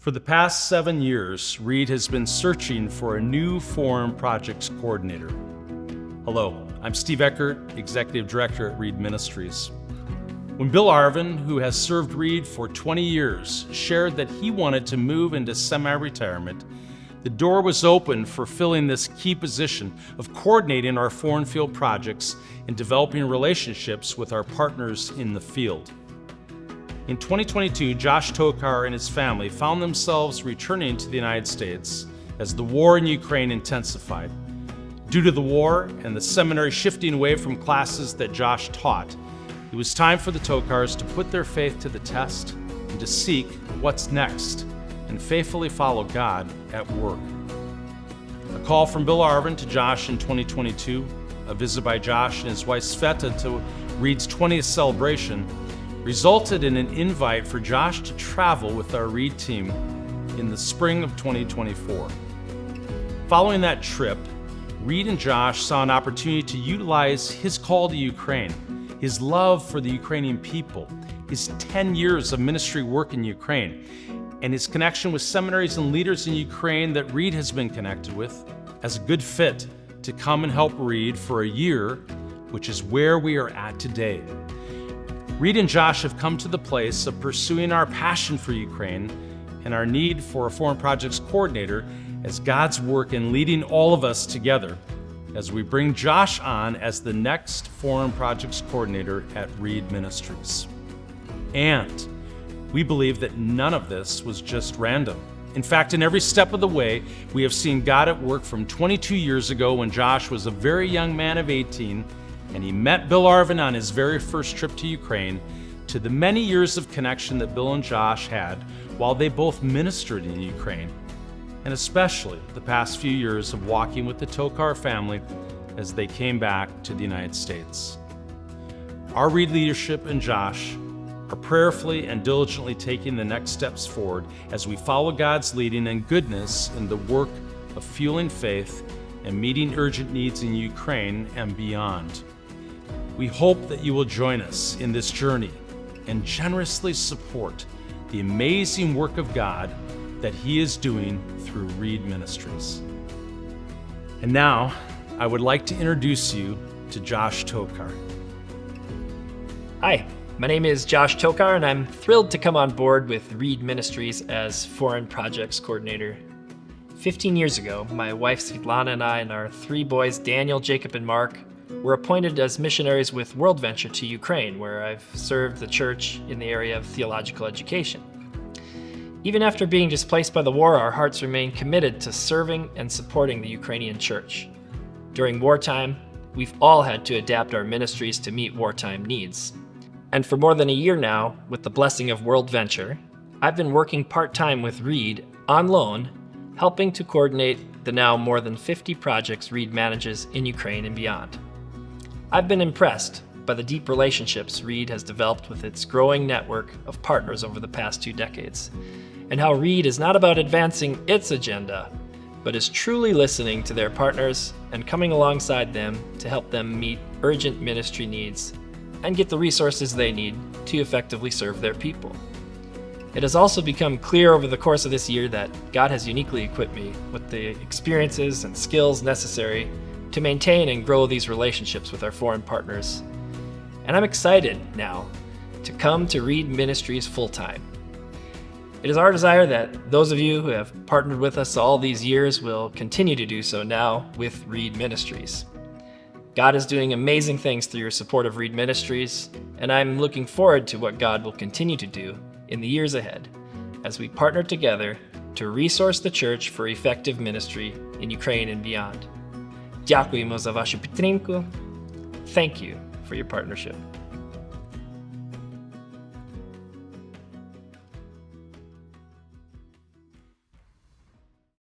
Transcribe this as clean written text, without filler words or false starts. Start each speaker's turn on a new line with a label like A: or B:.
A: For the past 7 years, Reed has been searching for a new foreign projects coordinator. Hello, I'm Steve Eckert, Executive Director at Reed Ministries. When Bill Arvin, who has served Reed for 20 years, shared that he wanted to move into semi-retirement, the door was open for filling this key position of coordinating our foreign field projects and developing relationships with our partners in the field. In 2022, Josh Tokar and his family found themselves returning to the United States as the war in Ukraine intensified. Due to the war and the seminary shifting away from classes that Josh taught, it was time for the Tokars to put their faith to the test and to seek what's next and faithfully follow God at work. A call from Bill Arvin to Josh in 2022, a visit by Josh and his wife Sveta to Reed's 20th celebration, resulted in an invite for Josh to travel with our Reed team in the spring of 2024. Following that trip, Reed and Josh saw an opportunity to utilize his call to Ukraine, his love for the Ukrainian people, his 10 years of ministry work in Ukraine, and his connection with seminaries and leaders in Ukraine that Reed has been connected with, as a good fit to come and help Reed for a year, which is where we are at today. Reed and Josh have come to the place of pursuing our passion for Ukraine and our need for a foreign projects coordinator as God's work in leading all of us together as we bring Josh on as the next foreign projects coordinator at Reed Ministries. And we believe that none of this was just random. In fact, in every step of the way, we have seen God at work from 22 years ago when Josh was a very young man of 18 and he met Bill Arvin on his very first trip to Ukraine, to the many years of connection that Bill and Josh had while they both ministered in Ukraine, and especially the past few years of walking with the Tokar family as they came back to the United States. Our Reed leadership and Josh are prayerfully and diligently taking the next steps forward as we follow God's leading and goodness in the work of fueling faith and meeting urgent needs in Ukraine and beyond. We hope that you will join us in this journey and generously support the amazing work of God that He is doing through Reed Ministries. And now, I would like to introduce you to Josh Tokar.
B: Hi, my name is Josh Tokar, and I'm thrilled to come on board with Reed Ministries as Foreign Projects Coordinator. 15 years ago, my wife Svetlana and I and our 3 boys, Daniel, Jacob, and Mark, were appointed as missionaries with World Venture to Ukraine, where I've served the church in the area of theological education. Even after being displaced by the war, our hearts remain committed to serving and supporting the Ukrainian church. During wartime, we've all had to adapt our ministries to meet wartime needs. And for more than a year now, with the blessing of World Venture, I've been working part-time with Reed on loan, helping to coordinate the now more than 50 projects Reed manages in Ukraine and beyond. I've been impressed by the deep relationships Reed has developed with its growing network of partners over the past 2 decades, and how Reed is not about advancing its agenda, but is truly listening to their partners and coming alongside them to help them meet urgent ministry needs and get the resources they need to effectively serve their people. It has also become clear over the course of this year that God has uniquely equipped me with the experiences and skills necessary to maintain and grow these relationships with our foreign partners. And I'm excited now to come to Reed Ministries full-time. It is our desire that those of you who have partnered with us all these years will continue to do so now with Reed Ministries. God is doing amazing things through your support of Reed Ministries, and I'm looking forward to what God will continue to do in the years ahead as we partner together to resource the church for effective ministry in Ukraine and beyond. Дякуємо за вашу підтримку. Thank you for your partnership.